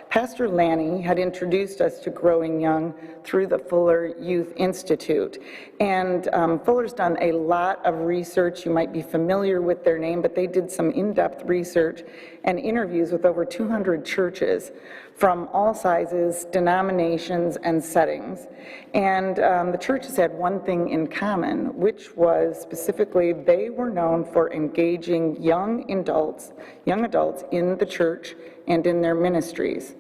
Pastor Lanny had introduced us to Growing Young through the Fuller Youth Institute. And Fuller's done a lot of research. You might be familiar with their name, but they did some in-depth research and interviews with over 200 churches from all sizes, denominations, and settings. And the churches had one thing in common, which was specifically they were known for engaging young adults in the church and in their ministries.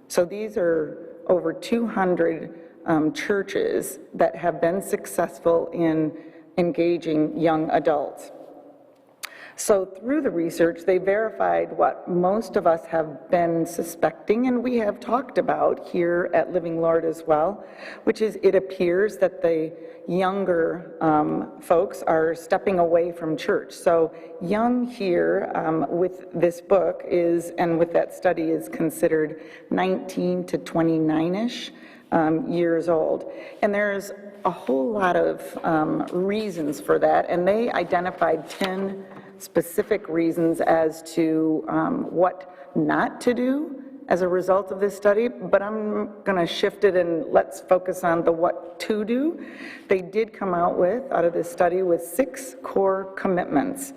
So these are over 200 churches that have been successful in engaging young adults. So through the research, they verified what most of us have been suspecting, and we have talked about here at Living Lord as well, which is it appears that the younger folks are stepping away from church. So young here with this book is, and with that study, is considered 19 to 29-ish years old. And there's a whole lot of reasons for that, and they identified 10 specific reasons as to what not to do as a result of this study, but I'm going to shift it and let's focus on the what to do. They did come out of this study, with 6 core commitments.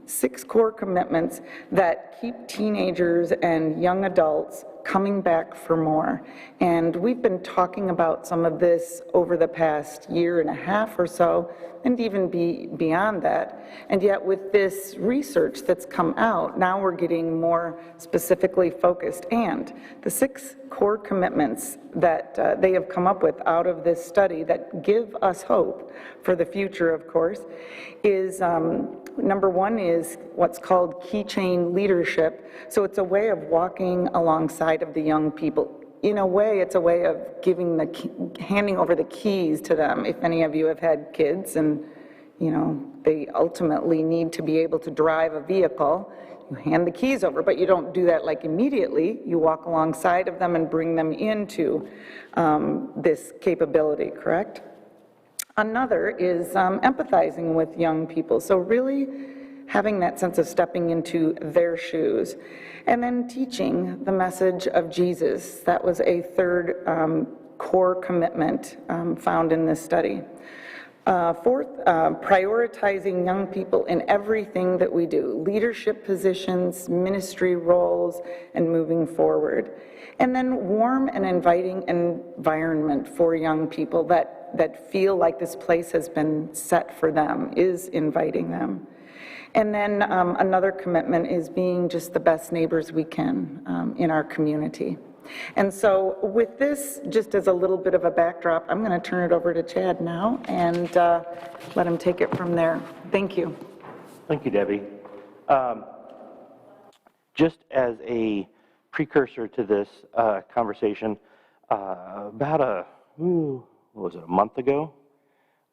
6 core commitments that keep teenagers and young adults coming back for more. And we've been talking about some of this over the past year and a half or so, and even beyond that. And yet with this research that's come out, now we're getting more specifically focused. And the 6 core commitments that they have come up with out of this study that give us hope for the future, of course, is number 1 is what's called keychain leadership. So it's a way of walking alongside of the young people. In a way, it's a way of handing over the keys to them. If any of you have had kids and, they ultimately need to be able to drive a vehicle, you hand the keys over, but you don't do that like immediately. You walk alongside of them and bring them into this capability, correct? Another is empathizing with young people. So really having that sense of stepping into their shoes. And then teaching the message of Jesus. That was a 3rd core commitment found in this study. 4th, prioritizing young people in everything that we do, leadership positions, ministry roles, and moving forward. And then warm and inviting environment for young people that feel like this place has been set for them, is inviting them. And then another commitment is being just the best neighbors we can in our community. And so with this, just as a little bit of a backdrop, I'm going to turn it over to Chad now and let him take it from there. Thank you. Thank you, Debbie. Just as a precursor to this conversation, about a month ago,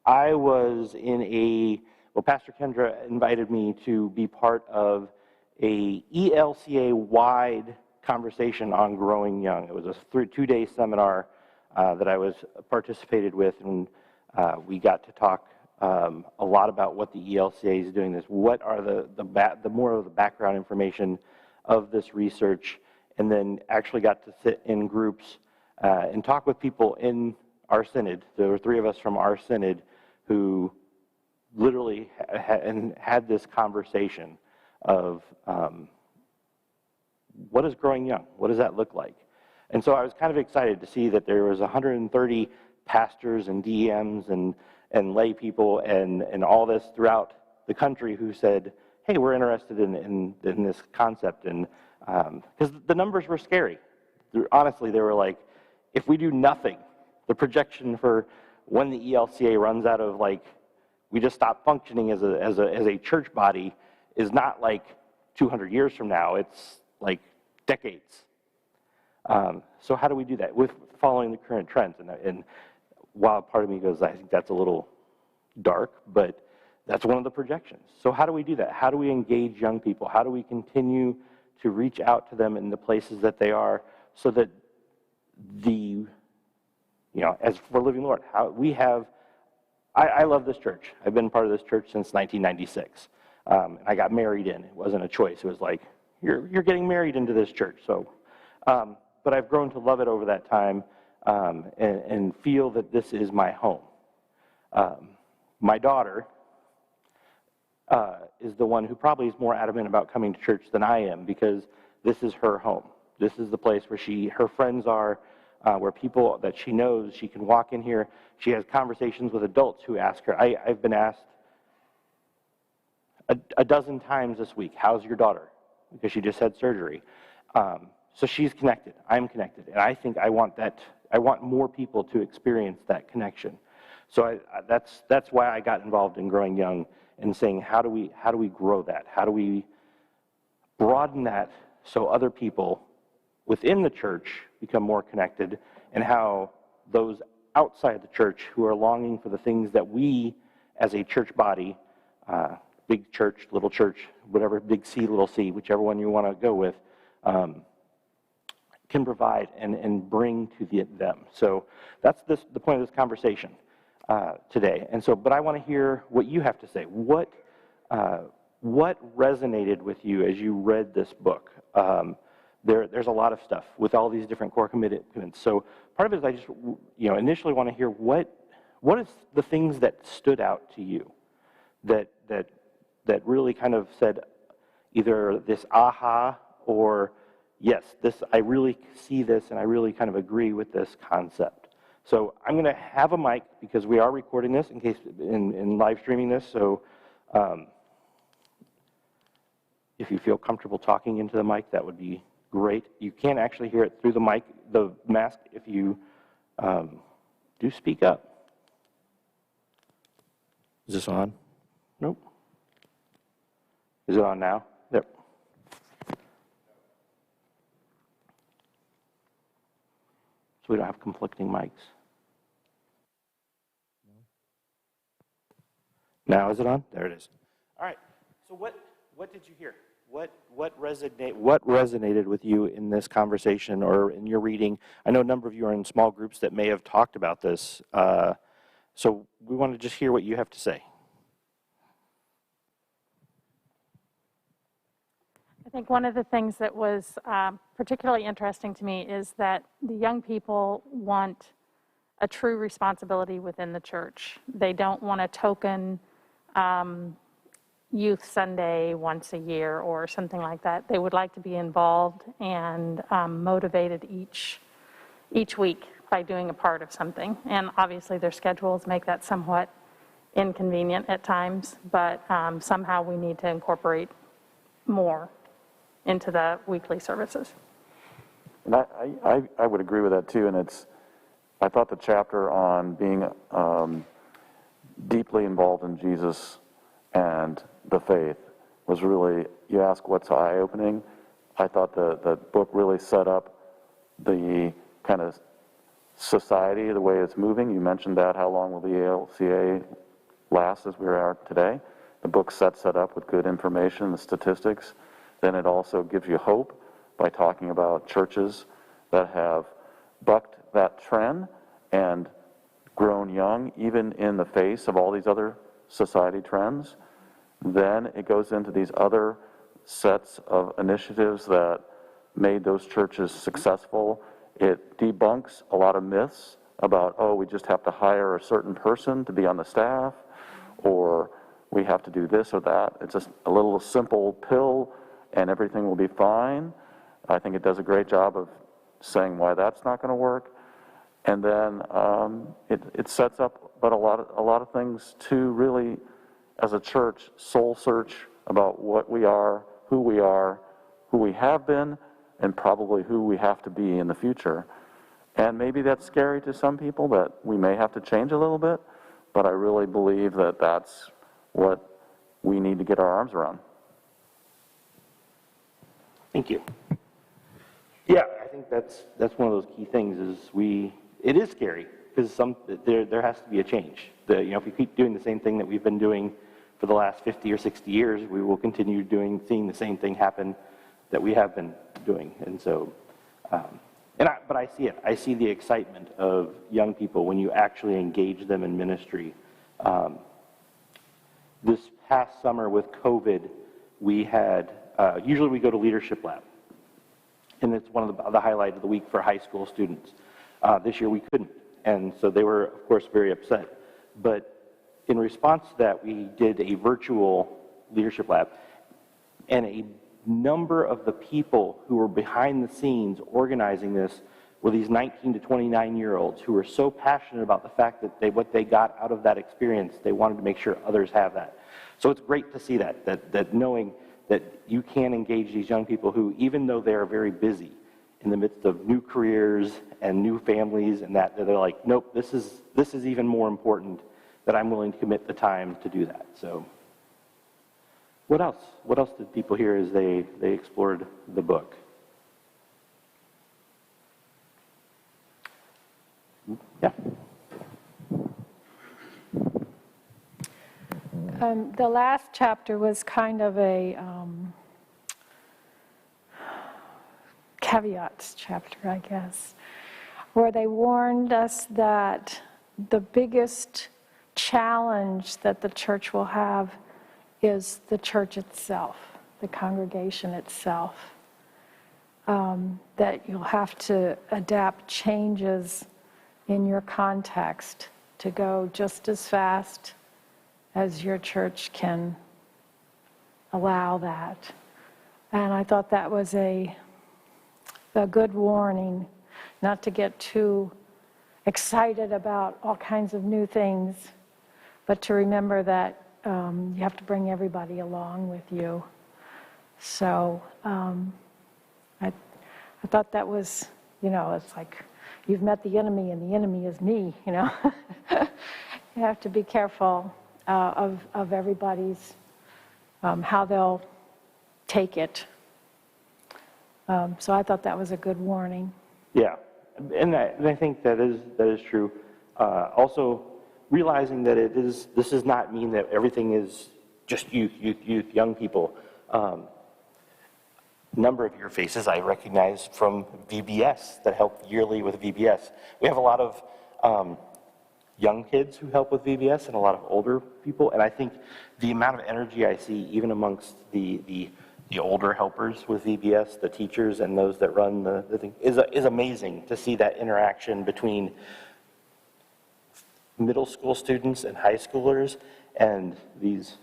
I was in Pastor Kendra invited me to be part of a ELCA-wide conversation on growing young. It was a 2-day seminar that I participated with, and we got to talk a lot about what the ELCA is doing. What are the more of the background information of this research, and then actually got to sit in groups and talk with people in our synod. There were 3 of us from our synod who literally had this conversation of what is growing young? What does that look like? And so I was kind of excited to see that there was 130 pastors and DMs and lay people and all this throughout the country who said, hey, we're interested in this concept. And because the numbers were scary. Honestly, they were like, if we do nothing, the projection for when the ELCA runs out of we just stop functioning as a church body is not like 200 years from now. It's like decades. So how do we do that? With following the current trends. And while part of me goes, I think that's a little dark, but that's one of the projections. So how do we do that? How do we engage young people? How do we continue to reach out to them in the places that they are so that as for Living Lord, I love this church. I've been part of this church since 1996. I got married in. It wasn't a choice. It was like, you're getting married into this church. So, but I've grown to love it over that time, and feel that this is my home. My daughter is the one who probably is more adamant about coming to church than I am, because this is her home. This is the place where her friends are, where people that she knows, she can walk in here. She has conversations with adults who ask her. I've been asked a dozen times this week, how's your daughter? Because she just had surgery. So she's connected. I'm connected. And I think I want more people to experience that connection. So that's why I got involved in Growing Young and saying, how do we grow that? How do we broaden that so other people within the church become more connected, and how those outside the church who are longing for the things that we as a church body, big church, little church, whatever, big C, little c, whichever one you want to go with, can provide and bring to them. So that's the point of this conversation today. And so, but I want to hear what you have to say. What resonated with you as you read this book? There's a lot of stuff with all these different core commitments. So part of it is I just initially want to hear what is the things that stood out to you that really kind of said either this aha or yes, I really see this and I really kind of agree with this concept. So I'm going to have a mic because we are recording this in case in live streaming this. So if you feel comfortable talking into the mic, that would be great. You can actually hear it through the mic, the mask, if you do speak up. Is this on? Nope. Is it on now? There. So we don't have conflicting mics. Now is it on? There it is. All right. So what did you hear? What resonated with you in this conversation or in your reading? I know a number of you are in small groups that may have talked about this. So we want to just hear what you have to say. I think one of the things that was particularly interesting to me is that the young people want a true responsibility within the church. They don't want a token youth Sunday once a year or something like that. They would like to be involved and motivated each week by doing a part of something. And obviously their schedules make that somewhat inconvenient at times, but somehow we need to incorporate more into the weekly services. And I would agree with that too, and I thought the chapter on being deeply involved in Jesus and the faith was really, you ask what's eye-opening, I thought the book really set up the kind of society, the way it's moving. You mentioned that, how long will the ALCA last as we are today? The book sets that up with good information, the statistics. Then it also gives you hope by talking about churches that have bucked that trend and grown young, even in the face of all these other society trends. Then it goes into these other sets of initiatives that made those churches successful. It debunks a lot of myths about, oh, we just have to hire a certain person to be on the staff, or we have to do this or that. It's just a little simple pill and everything will be fine. I think it does a great job of saying why that's not going to work. And then it sets up but a lot of things to really, as a church, soul search about what we are, who we have been, and probably who we have to be in the future. And maybe that's scary to some people, that we may have to change a little bit, but I really believe that that's what we need to get our arms around. Thank you. Yeah, I think that's one of those key things is it is scary because there has to be a change. If we keep doing the same thing that we've been doing for the last 50 or 60 years, we will continue seeing the same thing happen that we have been doing. And so, but I see it. I see the excitement of young people when you actually engage them in ministry. This past summer with COVID, we had usually we go to Leadership Lab, and it's one of the highlight of the week for high school students. This year we couldn't, and so they were, of course, very upset. But in response to that, we did a virtual Leadership Lab, and a number of the people who were behind the scenes organizing this were these 19 to 29-year-olds who were so passionate about the fact that what they got out of that experience, they wanted to make sure others have that. So it's great to see that knowing that you can engage these young people who, even though they are very busy in the midst of new careers and new families and that they're like, nope, this is even more important, that I'm willing to commit the time to do that. So what else? What else did people hear as they explored the book? Yeah. The last chapter was kind of a caveats chapter, I guess, where they warned us that the biggest challenge that the church will have is the church itself, the congregation itself, that you'll have to adapt changes in your context to go just as fast as your church can allow that. And I thought that was a good warning, not to get too excited about all kinds of new things, but to remember that you have to bring everybody along with you. So I thought that was, it's like you've met the enemy and the enemy is me, You have to be careful of everybody's, how they'll take it. So I thought that was a good warning. Yeah, and I think that is true. Also, realizing that this does not mean that everything is just youth, young people. A number of your faces I recognize from VBS that help yearly with VBS. We have a lot of young kids who help with VBS and a lot of older people, and I think the amount of energy I see even amongst the older helpers with VBS, the teachers and those that run the thing, is amazing to see that interaction between middle school students and high schoolers and these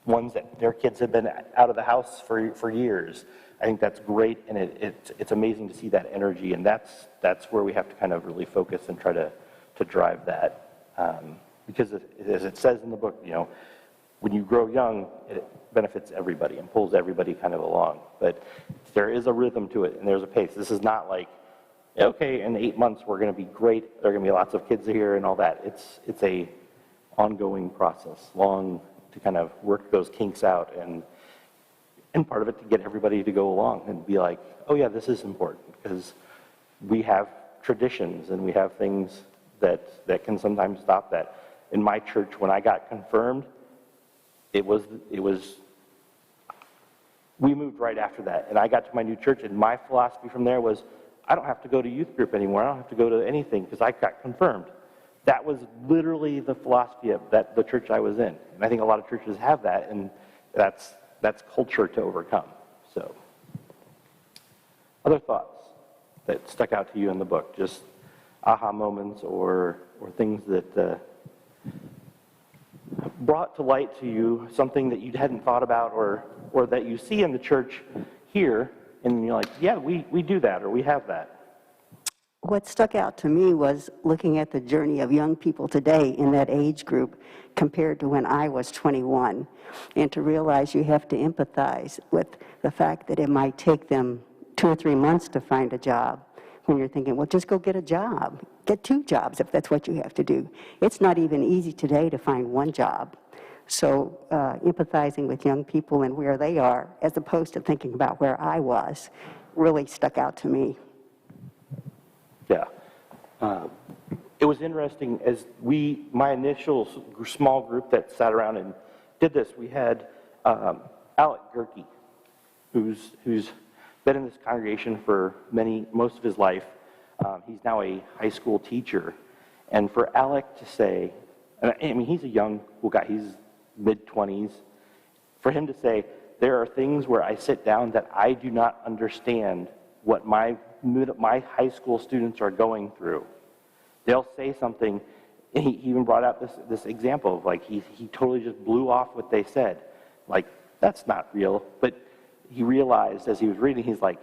ones that their kids have been out of the house for years. I think that's great, and it's amazing to see that energy, and that's where we have to kind of really focus and try to drive that. Because as it says in the book, when you grow young, it benefits everybody and pulls everybody kind of along. But there is a rhythm to it, and there's a pace. This is not like, okay, in 8 months we're going to be great. There are going to be lots of kids here and all that. It's a ongoing process, long to kind of work those kinks out, and part of it to get everybody to go along and be like, oh yeah, this is important, because we have traditions and we have things that can sometimes stop that. In my church, when I got confirmed, we moved right after that, and I got to my new church, and my philosophy from there was, I don't have to go to youth group anymore. I don't have to go to anything because I got confirmed. That was literally the philosophy of the church I was in, and I think a lot of churches have that, and that's culture to overcome. So, other thoughts that stuck out to you in the book, just aha moments or things that brought to light to you something that you hadn't thought about or that you see in the church here, and you're like, yeah, we do that, or we have that. What stuck out to me was looking at the journey of young people today in that age group compared to when I was 21, and to realize you have to empathize with the fact that it might take them 2 or 3 months to find a job, when you're thinking, well, just go get a job. Get 2 jobs if that's what you have to do. It's not even easy today to find 1 job. So empathizing with young people and where they are, as opposed to thinking about where I was, really stuck out to me. Yeah. It was interesting as my initial small group that sat around and did this, we had Alec Gerke, who's been in this congregation for most of his life. He's now a high school teacher. And for Alec to say, I mean, he's a young, cool guy, he's mid-20s. For him to say, there are things where I sit down that I do not understand what my high school students are going through. They'll say something, and he even brought out this example of like he totally just blew off what they said. Like, that's not real. But he realized as he was reading, he's like,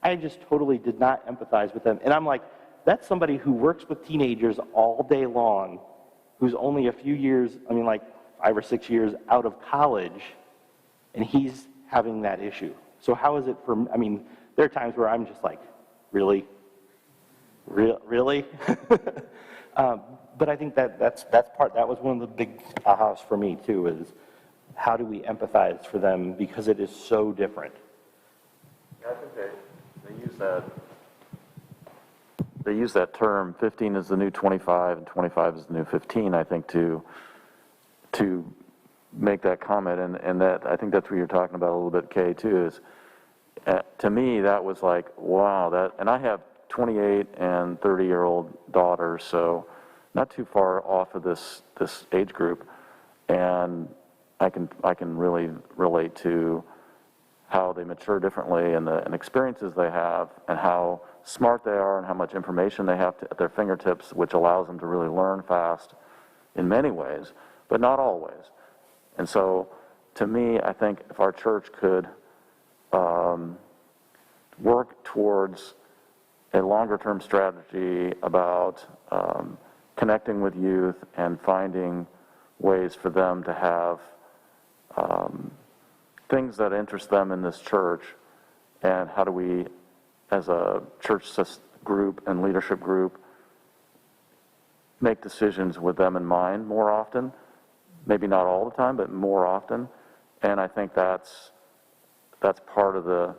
I just totally did not empathize with them. And I'm like, that's somebody who works with teenagers all day long, who's only a few years, I mean like 5 or 6 years out of college, and he's having that issue. So how is it for, I mean, there are times where I'm just like, really? Really? But I think that that was one of the big ahas for me too, is how do we empathize for them because it is so different. Yeah, I think they use that term, 15 is the new 25 and 25 is the new 15, I think, to make that comment, and that I think that's what you're talking about a little bit, Kay, too, is to me that was like, wow, and I have 28 and 30-year-old daughters, so not too far off of this age group, and I can really relate to how they mature differently and the experiences they have and how smart they are and how much information they have at their fingertips, which allows them to really learn fast in many ways, but not always. And so, to me, I think if our church could work towards a longer-term strategy about connecting with youth and finding ways for them to have things that interest them in this church, and how do we, as a church group and leadership group, make decisions with them in mind more often, maybe not all the time, but more often. And I think that's part of the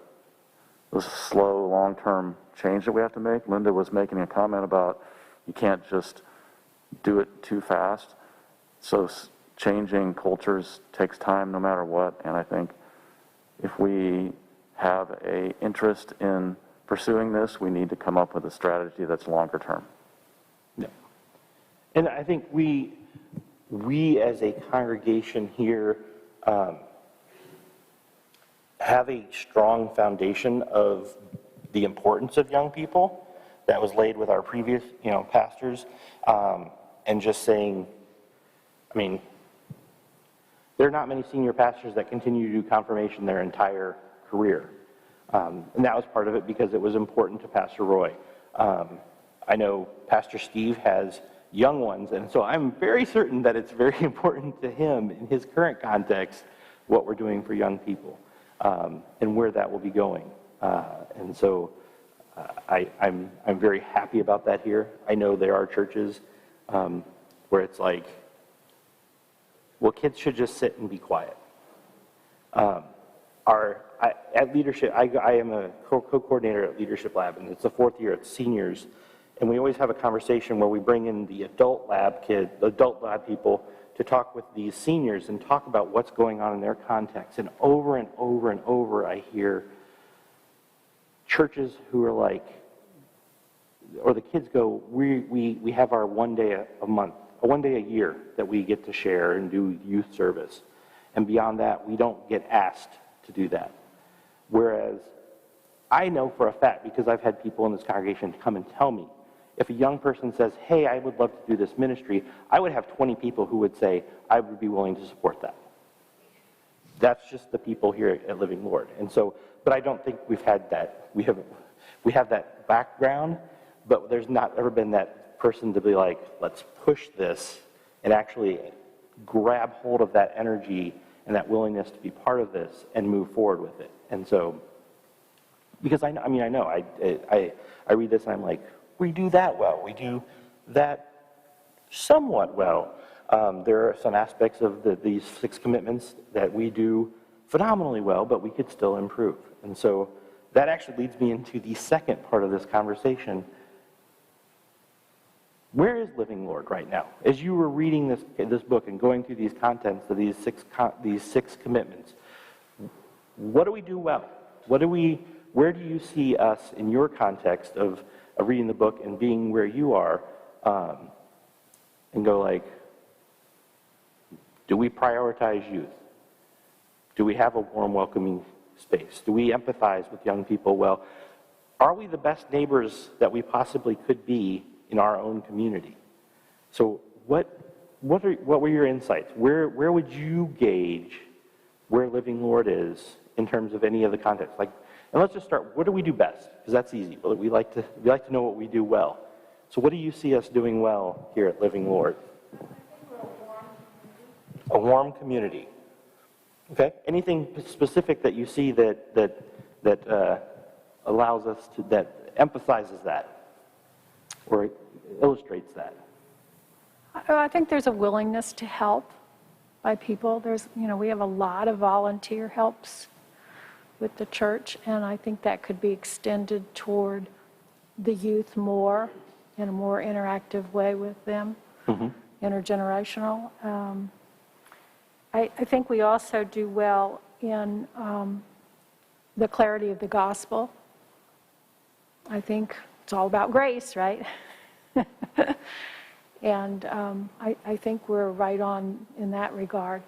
slow, long-term change that we have to make. Linda was making a comment about you can't just do it too fast. So changing cultures takes time no matter what, and I think if we have an interest in pursuing this, we need to come up with a strategy that's longer term. Yeah. And I think we as a congregation here have a strong foundation of the importance of young people that was laid with our previous, pastors, and just saying, I mean, there are not many senior pastors that continue to do confirmation their entire career. And that was part of it because it was important to Pastor Roy. I know Pastor Steve has young ones, and so I'm very certain that it's very important to him in his current context what we're doing for young people and where that will be going. And so I'm very happy about that here. I know there are churches where it's like, well, kids should just sit and be quiet. At Leadership, I am a co-coordinator at Leadership Lab, and it's the 4th year, it's seniors, and we always have a conversation where we bring in the adult lab people to talk with these seniors and talk about what's going on in their context. And over and over and over, I hear churches who are like, or the kids go, we have our one day a month, one day a year that we get to share and do youth service. And beyond that, we don't get asked to do that. Whereas I know for a fact, because I've had people in this congregation come and tell me, if a young person says, hey, I would love to do this ministry, I would have 20 people who would say, I would be willing to support that. That's just the people here at Living Lord. And so, but I don't think we've had that. We have that background, but there's not ever been that person to be like, let's push this and actually grab hold of that energy and that willingness to be part of this and move forward with it. And so, because I read this and I'm like, we do that well. We do that somewhat well. There are some aspects of these 6 commitments that we do phenomenally well, but we could still improve. And so that actually leads me into the second part of this conversation. Where is Living Lord right now? As you were reading this book and going through these contents of these six commitments, what do we do well? Where do you see us in your context of reading the book and being where you are, and go like, do we prioritize youth? Do we have a warm, welcoming space? Do we empathize with young people well? Are we the best neighbors that we possibly could be in our own community? So what were your insights? Where would you gauge where Living Lord is in terms of any of the context? Like, and let's just start, what do we do best? Because that's easy. We like to know what we do well. So what do you see us doing well here at Living Lord? A warm community. Okay. Anything specific that you see that allows us to, that emphasizes that or illustrates that? I think there's a willingness to help by people. We have a lot of volunteer helps with the church, and I think that could be extended toward the youth more in a more interactive way with them, intergenerational. I think we also do well in the clarity of the gospel. I think it's all about grace, right? And I think we're right on in that regard.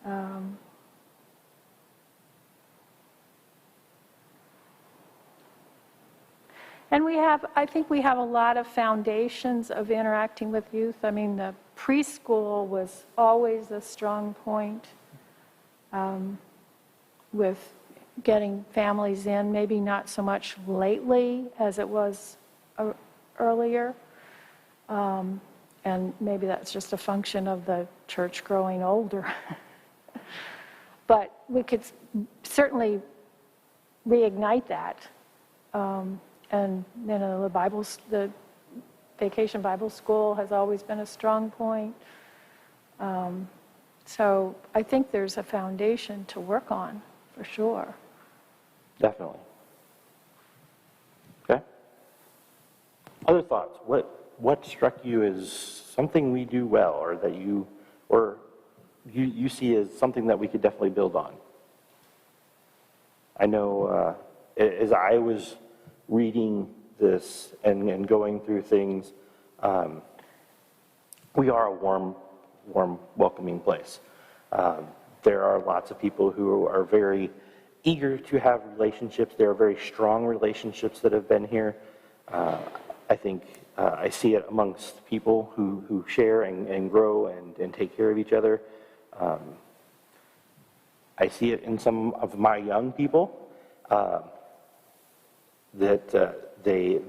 And I think we have a lot of foundations of interacting with youth. I mean, the preschool was always a strong point with getting families in, maybe not so much lately as it was earlier. And maybe that's just a function of the church growing older. But we could certainly reignite that. And the Vacation Bible School has always been a strong point. So I think there's a foundation to work on, for sure. Definitely. Okay. Other thoughts? What struck you as something we do well, or that you see as something that we could definitely build on? I know as I was reading this and going through things, we are a warm, welcoming place. There are lots of people who are very eager to have relationships. There are very strong relationships that have been here. I think I see it amongst people who share and grow and take care of each other. I see it in some of my young people that they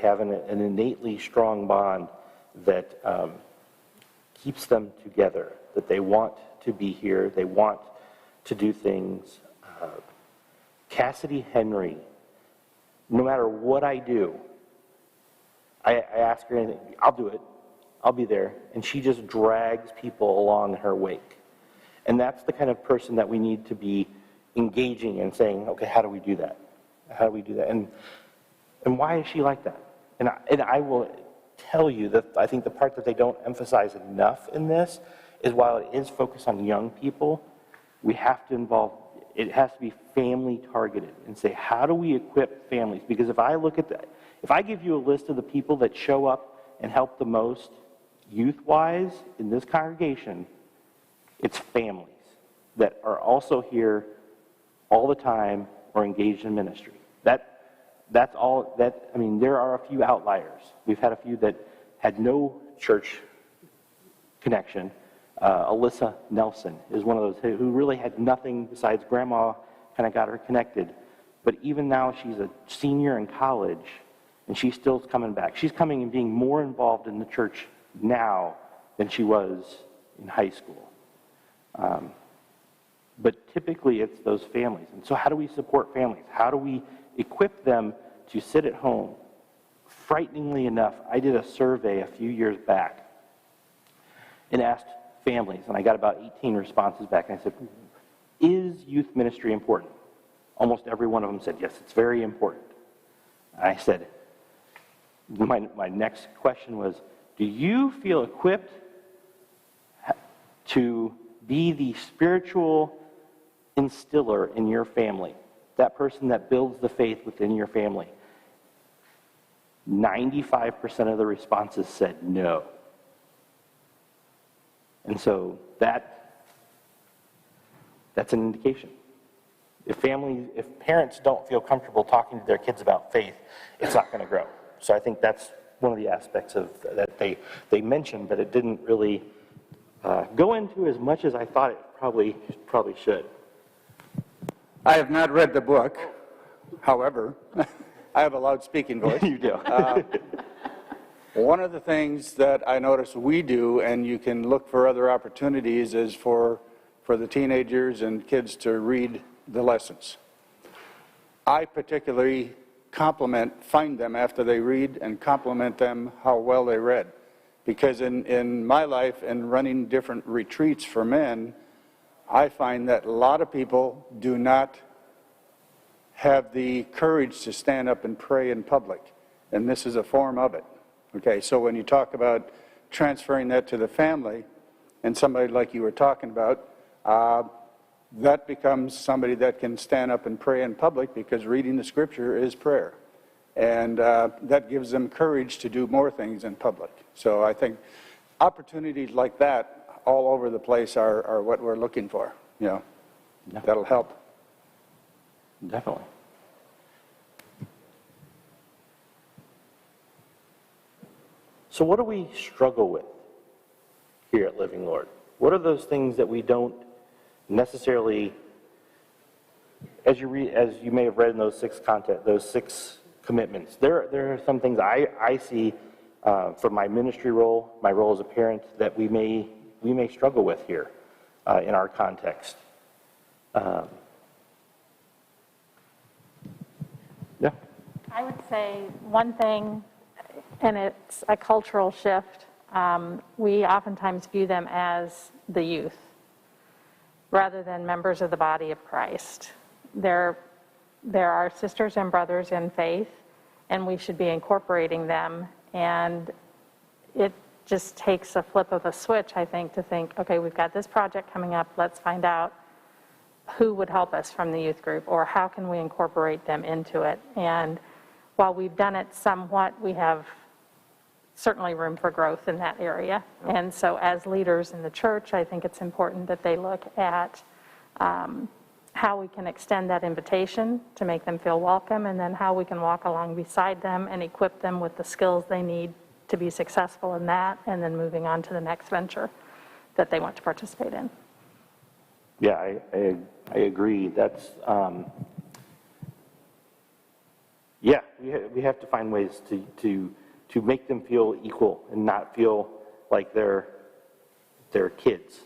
have an innately strong bond that keeps them together. That they want to be here. They want to do things. Cassidy Henry, no matter what I do, I ask her anything, I'll do it. I'll be there. And she just drags people along in her wake. And that's the kind of person that we need to be engaging and saying, okay, how do we do that? How do we do that? And why is she like that? And I will tell you that I think the part that they don't emphasize enough in this is while it is focused on young people, we have to involve, it has to be family targeted and say, how do we equip families? Because if I give you a list of the people that show up and help the most youth-wise in this congregation, it's families that are also here all the time or engaged in ministry. That's all. There are a few outliers. We've had a few that had no church connection. Alyssa Nelson is one of those who really had nothing besides grandma kind of got her connected. But even now she's a senior in college, and she's still coming back. She's coming and being more involved in the church now than she was in high school. But typically it's those families. And so how do we support families? How do we equip them to sit at home? Frighteningly enough, I did a survey a few years back and asked families, and I got about 18 responses back, and I said, is youth ministry important? Almost every one of them said, yes, it's very important. And I said, my next question was, do you feel equipped to be the spiritual instiller in your family? That person that builds the faith within your family. 95% of the responses said no. And so that's an indication. If parents don't feel comfortable talking to their kids about faith, it's not going to grow. So I think that's one of the aspects of that they mentioned, but it didn't really go into as much as I thought it probably should. I have not read the book. However, I have a loud speaking voice. You do. One of the things that I notice we do, and you can look for other opportunities, is for the teenagers and kids to read the lessons. I particularly find them after they read and compliment them how well they read. Because in my life and running different retreats for men, I find that a lot of people do not have the courage to stand up and pray in public. And this is a form of it. Okay, so when you talk about transferring that to the family, and somebody like you were talking about, that becomes somebody that can stand up and pray in public, because reading the scripture is prayer. And that gives them courage to do more things in public. So I think opportunities like that all over the place are what we're looking for. You know, that'll help. Definitely. So what do we struggle with here at Living Lord? What are those things that we don't necessarily, as you may have read in those six commitments, there are some things I see from my ministry role, my role as a parent, that we may struggle with here in our context. Yeah. I would say one thing, and it's a cultural shift. We oftentimes view them as the youth rather than members of the body of Christ. There are sisters and brothers in faith, and we should be incorporating them. And it just takes a flip of a switch, I think, to think, okay, we've got this project coming up. Let's find out who would help us from the youth group, or how can we incorporate them into it. And while we've done it somewhat, we have certainly room for growth in that area. And so as leaders in the church, I think it's important that they look at how we can extend that invitation to make them feel welcome, and then how we can walk along beside them and equip them with the skills they need to be successful in that, and then moving on to the next venture that they want to participate in. Yeah, I agree. That's, yeah, we have to find ways to make them feel equal and not feel like they're kids.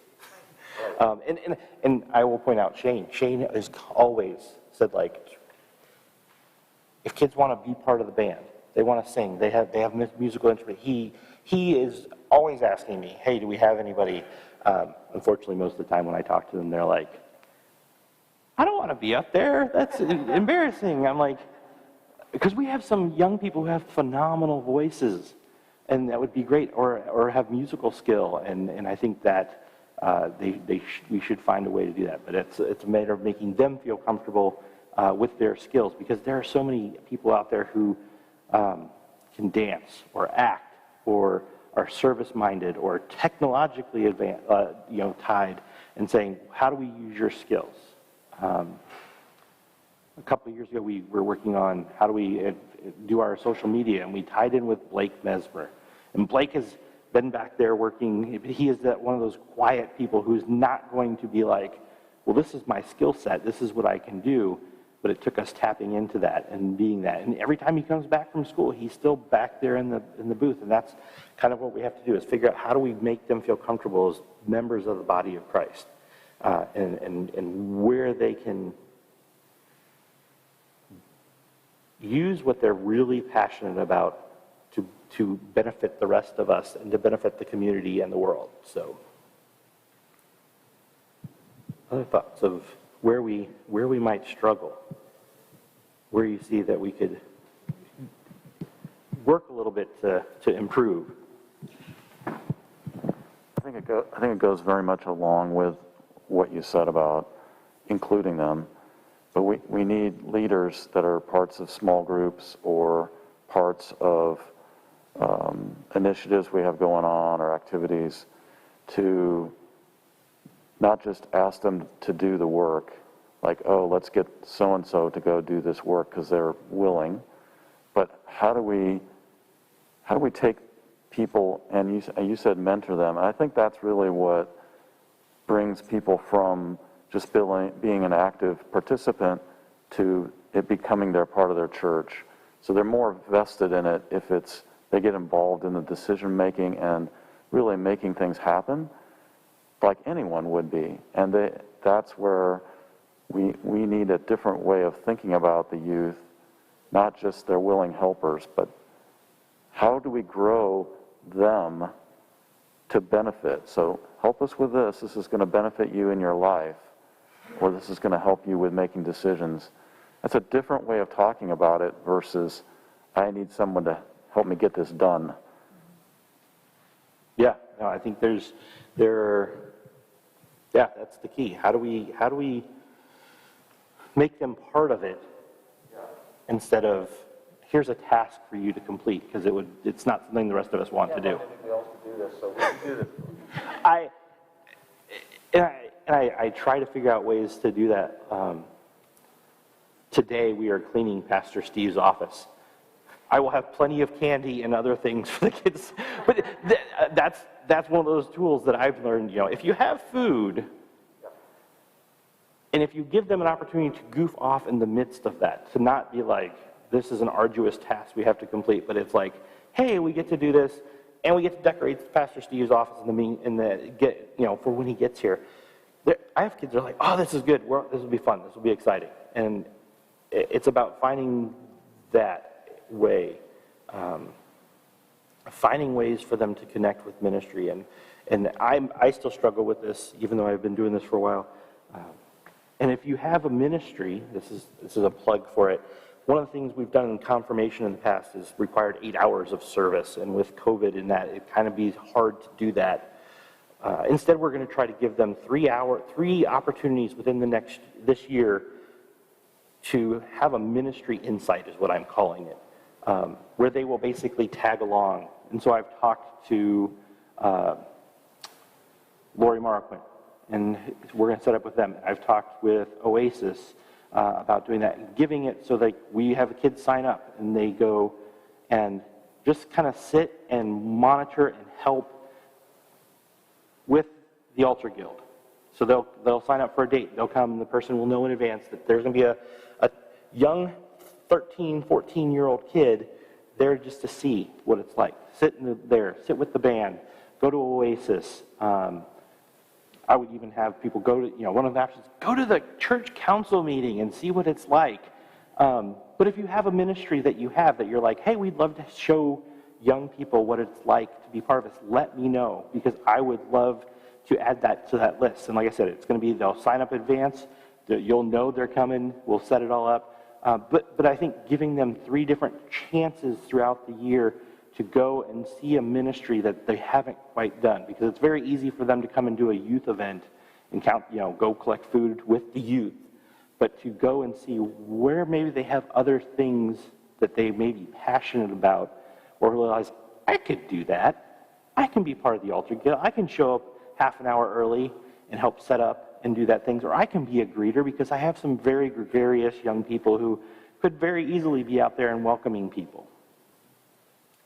And I will point out Shane has always said, like, if kids want to be part of the band, they want to sing, they have musical instrument, he is always asking me, hey, do we have anybody? Unfortunately, most of the time when I talk to them, they're like, I don't want to be up there. That's embarrassing. I'm like, because we have some young people who have phenomenal voices, and that would be great, or have musical skill, and I think that we should find a way to do that. But it's a matter of making them feel comfortable with their skills, because there are so many people out there who can dance or act or are service-minded or technologically advanced, tied, and saying, how do we use your skills? A couple of years ago, we were working on how do we do our social media, and we tied in with Blake Mesmer. And Blake has been back there working. He is one of those quiet people who's not going to be like, well, this is my skill set, this is what I can do. But it took us tapping into that and being that. And every time he comes back from school, he's still back there in the booth. And that's kind of what we have to do, is figure out how do we make them feel comfortable as members of the body of Christ, and where they can use what they're really passionate about to benefit the rest of us and to benefit the community and the world. So, other thoughts of where we might struggle, where you see that we could work a little bit to improve. I think it goes very much along with what you said about including them, but we need leaders that are parts of small groups or parts of initiatives we have going on or activities to not just ask them to do the work, like, oh, let's get so-and-so to go do this work because they're willing, but how do we take people, and you said mentor them, and I think that's really what brings people from just being an active participant to it becoming their part of their church. So they're more vested in it if they get involved in the decision making and really making things happen, like anyone would be. And that's where we need a different way of thinking about the youth, not just their willing helpers, but how do we grow them to benefit? So help us with this. This is going to benefit you in your life, or this is going to help you with making decisions. That's a different way of talking about it versus I need someone to help me get this done. Yeah, no, I think that's the key. How do we make them part of it instead of here's a task for you to complete, because it's not something the rest of us want to do. I try to figure out ways to do that. Today we are cleaning Pastor Steve's office. I will have plenty of candy and other things for the kids, but that's one of those tools that I've learned. If you have food, and if you give them an opportunity to goof off in the midst of that, to not be like, this is an arduous task we have to complete, but it's like, hey, we get to do this, and we get to decorate Pastor Steve's office for when he gets here. I have kids that are like, oh, this is good. This will be fun. This will be exciting. And it's about finding that way, finding ways for them to connect with ministry. And I still struggle with this, even though I've been doing this for a while. And if you have a ministry, this is a plug for it. One of the things we've done in confirmation in the past is required 8 hours of service, and with COVID in that, it kind of be hard to do that. Instead, we're going to try to give them 3 opportunities within this year to have a ministry insight, is what I'm calling it, where they will basically tag along. And so I've talked to Lori Marquin, and we're going to set up with them. I've talked with Oasis about doing that, giving it so that we have the kids sign up and they go and just kind of sit and monitor and help with the Altar Guild. So they'll sign up for a date. They'll come, and the person will know in advance that there's going to be a young 13, 14-year-old kid there just to see what it's like. Sit with the band, go to Oasis. I would even have people go to, one of the options, go to the church council meeting and see what it's like. But if you have a ministry that you're like, hey, we'd love to show young people what it's like to be part of this, let me know, because I would love to add that to that list. And like I said, it's going to be, they'll sign up in advance, you'll know they're coming, we'll set it all up. But I think giving them 3 different chances throughout the year to go and see a ministry that they haven't quite done, because it's very easy for them to come and do a youth event and go collect food with the youth, but to go and see where maybe they have other things that they may be passionate about, or realize, I could do that. I can be part of the Altar Guild. I can show up half an hour early and help set up and do that things, or I can be a greeter because I have some very gregarious young people who could very easily be out there and welcoming people.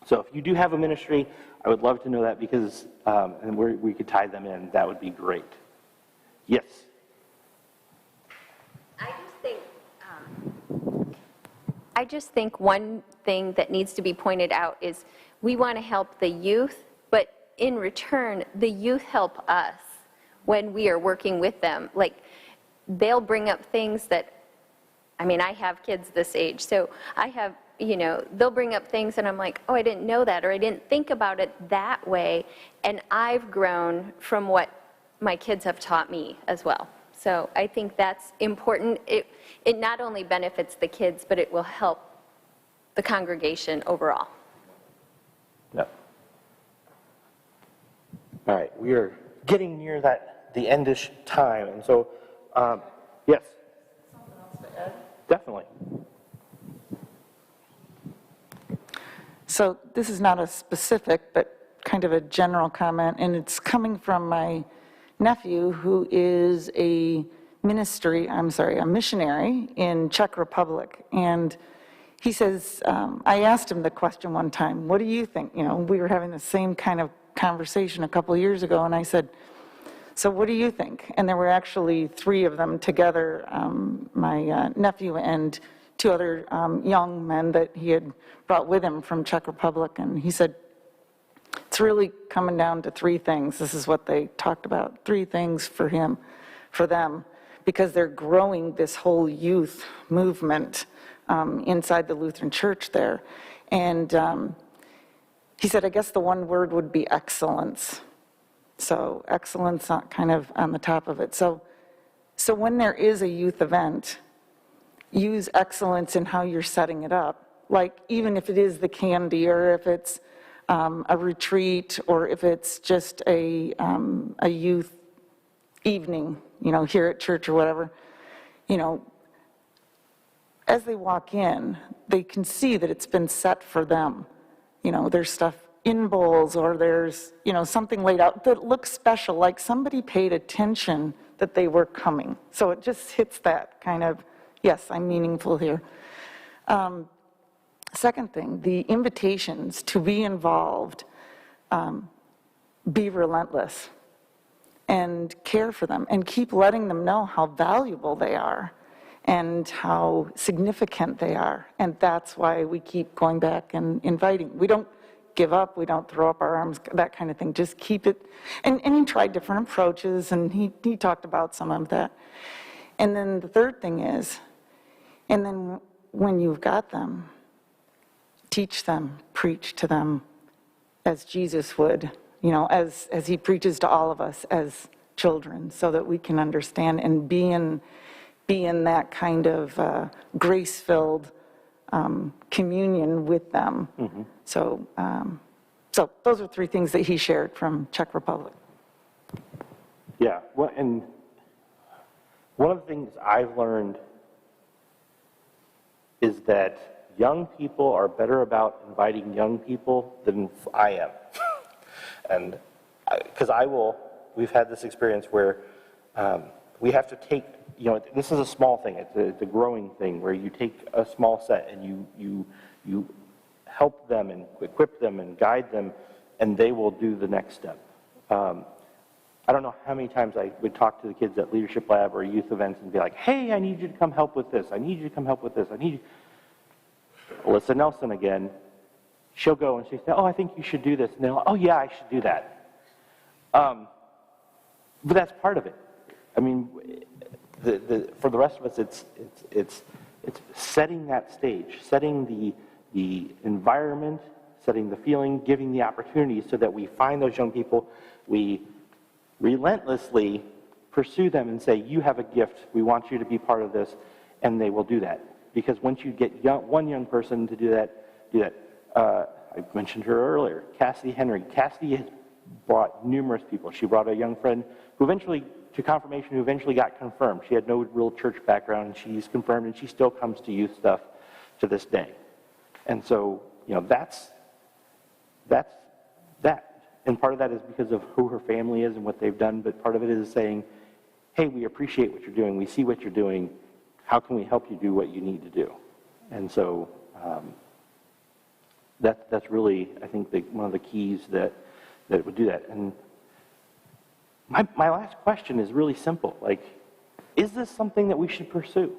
So if you do have a ministry, I would love to know that, because and we could tie them in. That would be great. Yes? I just think one thing that needs to be pointed out is we want to help the youth, but in return, the youth help us when we are working with them. Like, they'll bring up things that, I have kids this age, so I have, they'll bring up things and I'm like, oh, I didn't know that, or I didn't think about it that way, and I've grown from what my kids have taught me as well. So I think that's important. It not only benefits the kids, but it will help the congregation overall. Yep. All right, we are getting near the endish time, and so, yes. Something else to add? Definitely. So this is not a specific, but kind of a general comment, and it's coming from my nephew who is a missionary in Czech Republic. And he says, I asked him the question one time, what do you think? You know, we were having the same kind of conversation a couple years ago, and I said, so what do you think? And there were actually 3 of them together, my nephew and 2 other young men that he had brought with him from Czech Republic. And he said, it's really coming down to 3 things. This is what they talked about, 3 things for them, because they're growing this whole youth movement inside the Lutheran Church there. And he said, I guess the one word would be excellence. So excellence kind of on the top of it. So when there is a youth event, use excellence in how you're setting it up. Like even if it is the candy, or if it's a retreat, or if it's just a youth evening, you know, here at church or whatever, you know, as they walk in, they can see that it's been set for them. You know, there's stuff in bowls, or there's, you know, something laid out that looks special, like somebody paid attention that they were coming. So it just hits that kind of, yes, I'm meaningful here. Second thing, the invitations to be involved, be relentless and care for them, and keep letting them know how valuable they are and how significant they are. And that's why we keep going back and inviting. We don't give up, we don't throw up our arms, that kind of thing. Just keep it. And he tried different approaches, and he talked about some of that. And then the third thing is, and then when you've got them, teach them, preach to them as Jesus would, you know, as he preaches to all of us as children, so that we can understand and be in that kind of grace-filled communion with them. Mm-hmm. So those are 3 things that he shared from Czech Republic. Yeah, well, and one of the things I've learned is that young people are better about inviting young people than I am. And because we've had this experience where we have to take, you know, this is a small thing, it's a growing thing, where you take a small set and you help them and equip them and guide them, and they will do the next step. I don't know how many times I would talk to the kids at Leadership Lab or youth events and be like, hey, I need you to come help with this, I need you to come help with this, I need you. Alyssa Nelson again, she'll go and she'll say, oh, I think you should do this. And they're like, oh yeah, I should do that. But that's part of it. I mean, for the rest of us, it's setting that stage, setting the environment, setting the feeling, giving the opportunity so that we find those young people, we relentlessly pursue them and say, you have a gift, we want you to be part of this, and they will do that. Because once you get one young person to do that. I mentioned her earlier, Cassidy Henry. Cassidy has brought numerous people. She brought a young friend who eventually, to confirmation, who eventually got confirmed. She had no real church background, and she's confirmed, and she still comes to youth stuff to this day. And so, you know, that's that. And part of that is because of who her family is and what they've done, but part of it is saying, hey, we appreciate what you're doing, we see what you're doing, how can we help you do what you need to do? And so that's really, I think, one of the keys that would do that. And my last question is really simple. Like, is this something that we should pursue?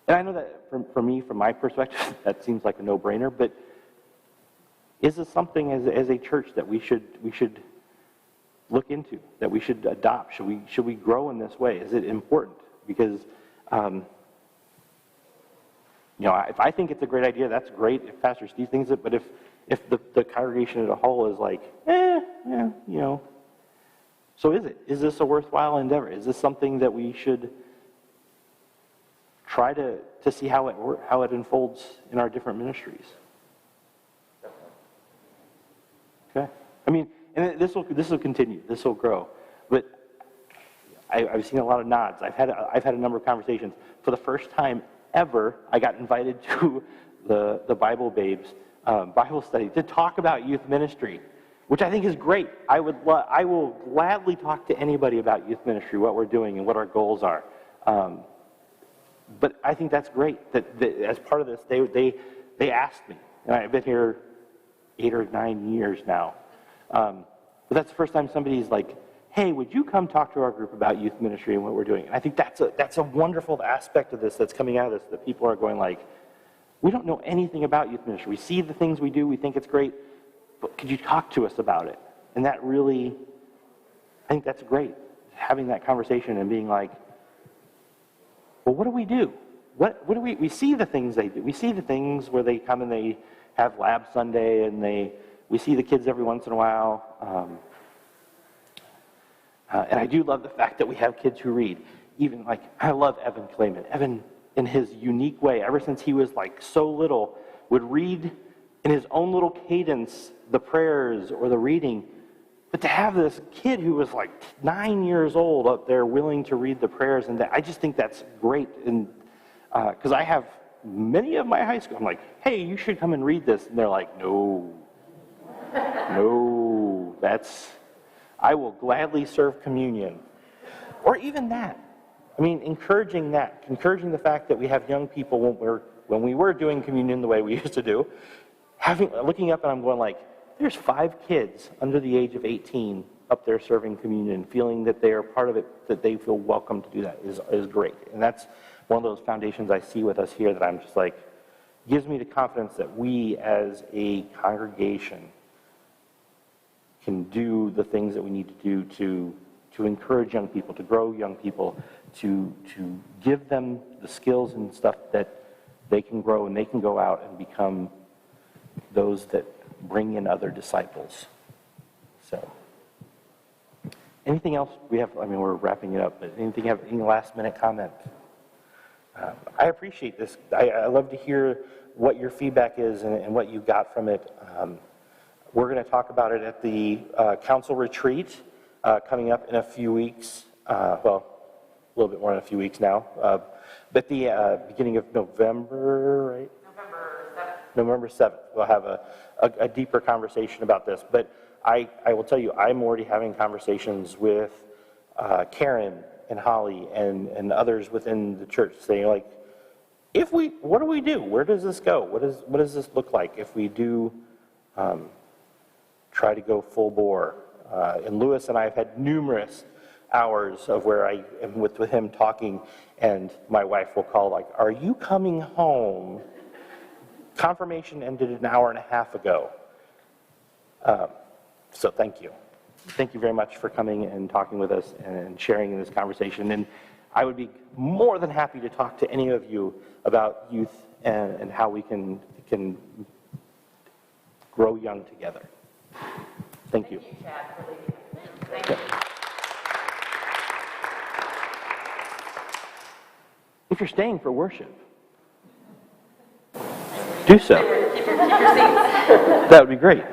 And I know that for me, from my perspective, that seems like a no-brainer, but is this something as a church that we should look into, that we should adopt? Should we grow in this way? Is it important? Because you know, if I think it's a great idea, that's great. If Pastor Steve thinks it, but if the congregation as a whole is like, you know, so is it? Is this a worthwhile endeavor? Is this something that we should try to see how it unfolds in our different ministries? Okay. I mean, and this will continue. This will grow. But I've seen a lot of nods. I've had a number of conversations. For the first time ever, I got invited to the Bible Babes Bible study to talk about youth ministry. which I think is great. I will gladly talk to anybody about youth ministry, what we're doing and what our goals are. But I think that's great that as part of this, they asked me, and I've been here 8 or 9 years now. But that's the first time somebody's like, hey, would you come talk to our group about youth ministry and what we're doing? And I think that's a wonderful aspect of this that's coming out of this, that people are going like, we don't know anything about youth ministry. We see the things we do, we think it's great, but could you talk to us about it? And that really, I think that's great, having that conversation and being like, well, what do we do? What do we see the things they do. We see the things where they come and they have Lab Sunday, and we see the kids every once in a while. And I do love the fact that we have kids who read. Even like, I love Evan Clayman. Evan, in his unique way, ever since he was like so little, would read in his own little cadence the prayers or the reading. But to have this kid who was like 9 years old up there willing to read the prayers, and I just think that's great. And because I have many of my high school, I'm like, hey, you should come and read this. And they're like, no, I will gladly serve communion. Or even that. I mean, encouraging the fact that we have young people when we were doing communion the way we used to do, looking up and I'm going like, there's 5 kids under the age of 18 up there serving communion, feeling that they are part of it, that they feel welcome to do that is great. And that's one of those foundations I see with us here that I'm just like, gives me the confidence that we as a congregation can do the things that we need to do to encourage young people, to grow young people, to give them the skills and stuff that they can grow and they can go out and become those that bring in other disciples. So, anything else we have? I mean, we're wrapping it up, but any last minute comment? I appreciate this. I love to hear what your feedback is and what you got from it. We're going to talk about it at the council retreat coming up in a few weeks. Well, a little bit more than a few weeks now. But the beginning of November, right? November 7th. We'll have a deeper conversation about this. But I will tell you, I'm already having conversations with Karen and Holly and others within the church saying, like, what do we do? Where does this go? What does this look like if we do try to go full bore? And Lewis and I have had numerous hours of where I am with him talking, and my wife will call like, are you coming home? Confirmation ended an hour and a half ago. So thank you. Thank you very much for coming and talking with us and sharing in this conversation. And I would be more than happy to talk to any of you about youth and how we can grow young together. Thank you. Thank you. If you're staying for worship, do so. That would be great.